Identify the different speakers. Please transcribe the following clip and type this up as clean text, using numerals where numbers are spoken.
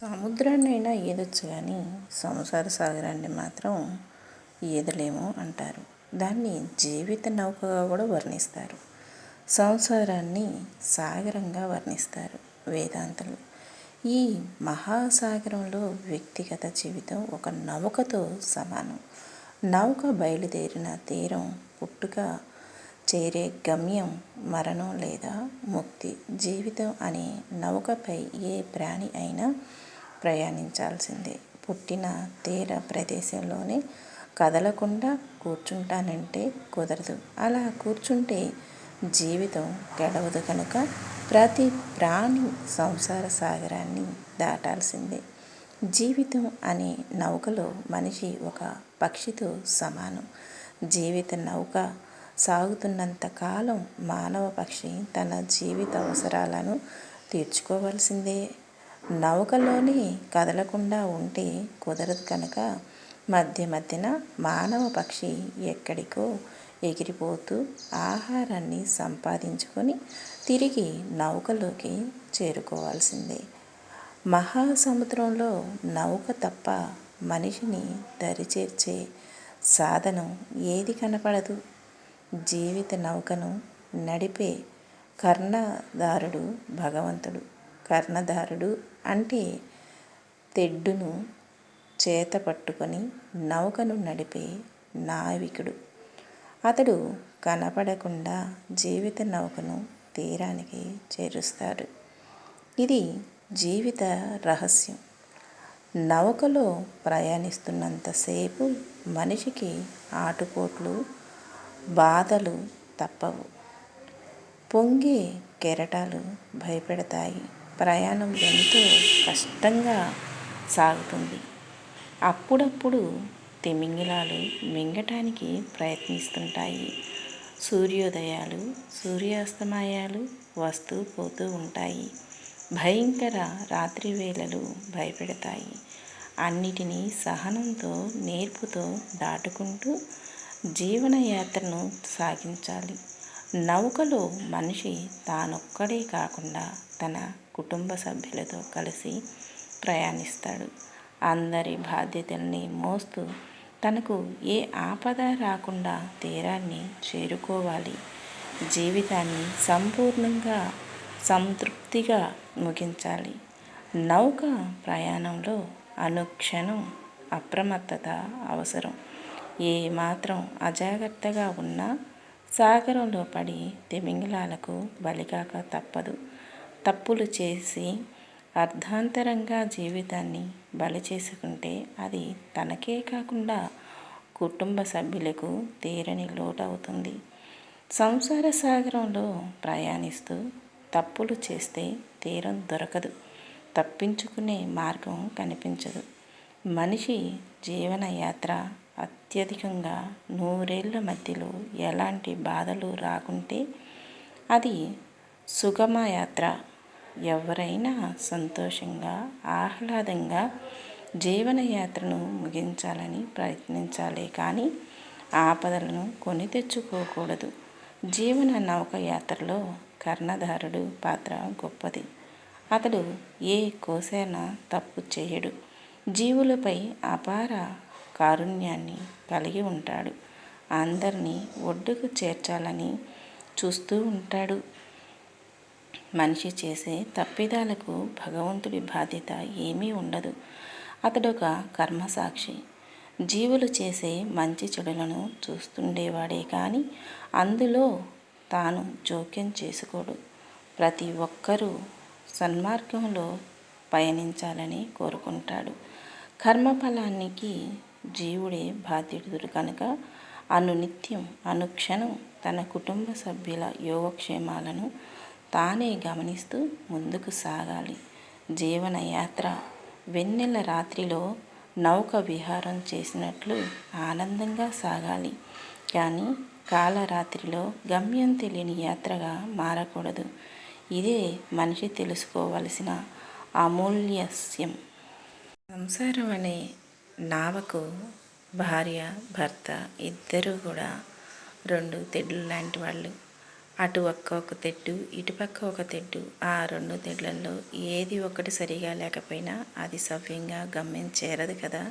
Speaker 1: సముద్రాన్నైనా ఈదొచ్చు కానీ సంసార సాగరాన్ని మాత్రం ఈదలేము అంటారు. దాన్ని జీవిత నౌకగా కూడా వర్ణిస్తారు. సంసారాన్ని సాగరంగా వర్ణిస్తారు వేదాంతులు. ఈ మహాసాగరంలో వ్యక్తిగత జీవితం ఒక నౌకతో సమానం. నౌక బయలుదేరిన తీరం పుట్టుక, చేరే గమ్యం మరణం లేదా ముక్తి. జీవితం అనే నౌకపై ఏ ప్రాణి అయినా ప్రయాణించాల్సిందే. పుట్టిన తీర ప్రదేశంలోనే కదలకుండా కూర్చుంటానంటే కుదరదు. అలా కూర్చుంటే జీవితం గడవదు కనుక ప్రతి ప్రాణి సంసార సాగరాన్ని దాటాల్సిందే. జీవితం అనే నౌకలో మనిషి ఒక పక్షితో సమానం. జీవిత నౌక సాగుతున్నంత కాలం మానవ పక్షి తన జీవిత అవసరాలను తీర్చుకోవాల్సిందే. నౌకలోనే కదలకుండా ఉంటే కుదరదు కనుక మధ్యన మానవ పక్షి ఎక్కడికో ఎగిరిపోతూ ఆహారాన్ని సంపాదించుకొని తిరిగి నౌకలోకి చేరుకోవాల్సిందే. మహాసముద్రంలో నౌక తప్ప మనిషిని దరిచేర్చే సాధనం ఏది కనపడదు. జీవిత నౌకను నడిపే కర్ణధారుడు భగవంతుడు. కర్ణధారుడు అంటే తెడ్డును చేత పట్టుకొని నౌకను నడిపే నావికుడు. అతడు కనపడకుండా జీవిత నౌకను తీరానికి చేరుస్తాడు. ఇది జీవిత రహస్యం. నౌకలో ప్రయాణిస్తున్నంతసేపు మనిషికి ఆటుపోట్లు, బాధలు తప్పవు. పొంగే కెరటాలు భయపెడతాయి. ప్రయాణం ఎంతో కష్టంగా సాగుతుంది. అప్పుడప్పుడు తిమింగలాలు మింగటానికి ప్రయత్నిస్తుంటాయి. సూర్యోదయాలు, సూర్యాస్తమయాలు వస్తూ పోతూ ఉంటాయి. భయంకర రాత్రి వేళలు భయపెడతాయి. అన్నిటినీ సహనంతో, నేర్పుతో దాటుకుంటూ జీవనయాత్రను సాగించాలి. నౌకలో మనిషి తానొక్కడే కాకుండా తన కుటుంబ సభ్యులతో కలిసి ప్రయాణిస్తాడు. అందరి బాధ్యతల్ని మోస్తూ తనకు ఏ ఆపద రాకుండా తీరాన్ని చేరుకోవాలి. జీవితాన్ని సంపూర్ణంగా, సంతృప్తిగా ముగించాలి. నౌక ప్రయాణంలో అనుక్షణం అప్రమత్తత అవసరం. ఏమాత్రం అజాగ్రత్తగా ఉన్నా సాగరంలో పడి తిమింగలాలకు బలికాక తప్పదు. తప్పులు చేసి అర్ధాంతరంగా జీవితాన్ని బలి చేసుకుంటే అది తనకే కాకుండా కుటుంబ సభ్యులకు తీరని లోటు అవుతుంది. సంసార సాగరంలో ప్రయాణిస్తూ తప్పులు చేస్తే తీరం దొరకదు. తప్పించుకునే మార్గం కనిపించదు. మనిషి జీవనయాత్ర అత్యధికంగా 100 ఏళ్ల మధ్యలో ఎలాంటి బాధలు రాకుంటే అది సుగమయాత్ర. ఎవరైనా సంతోషంగా, ఆహ్లాదంగా జీవనయాత్రను ముగించాలని ప్రయత్నించాలే కానీ ఆపదలను కొని తెచ్చుకోకూడదు. జీవన నౌక యాత్రలో కర్ణధారుడు పాత్ర గొప్పది. అతడు ఏ కోశాన తప్పు చేయడు. జీవులపై అపార కారుణ్యాన్ని కలిగి ఉంటాడు. అందరినీ ఒడ్డుకు చేర్చాలని చూస్తూ ఉంటాడు. మనిషి చేసే తప్పిదాలకు భగవంతుడి బాధ్యత ఏమీ ఉండదు. అతడొక కర్మసాక్షి. జీవులు చేసే మంచి చెడులను చూస్తుండేవాడే కానీ అందులో తాను జోక్యం చేసుకోడు. ప్రతి ఒక్కరూ సన్మార్గంలో పయనించాలని కోరుకుంటాడు. కర్మఫలానికి జీవుడే బాధ్యుడు కనుక అనునిత్యం, అనుక్షణం తన కుటుంబ సభ్యుల యోగక్షేమాలను తానే గమనిస్తూ ముందుకు సాగాలి. జీవనయాత్ర వెన్నెల రాత్రిలో నౌక విహారం చేసినట్లు ఆనందంగా సాగాలి కానీ కాలరాత్రిలో గమ్యం తెలియని యాత్రగా మారకూడదు. ఇదే మనిషి తెలుసుకోవలసిన అమూల్యస్యం. సంసారం అనే నావకు భార్య, భర్త ఇద్దరూ కూడా 2 తెడ్లు లాంటి వాళ్ళు. అటు ఒక తెడ్డు, ఇటుపక్క ఒక తెడ్డు. ఆ రెండు తెడ్లల్లో ఏది ఒకటి సరిగా లేకపోయినా అది సవ్యంగా గమ్యం చేరదు కదా.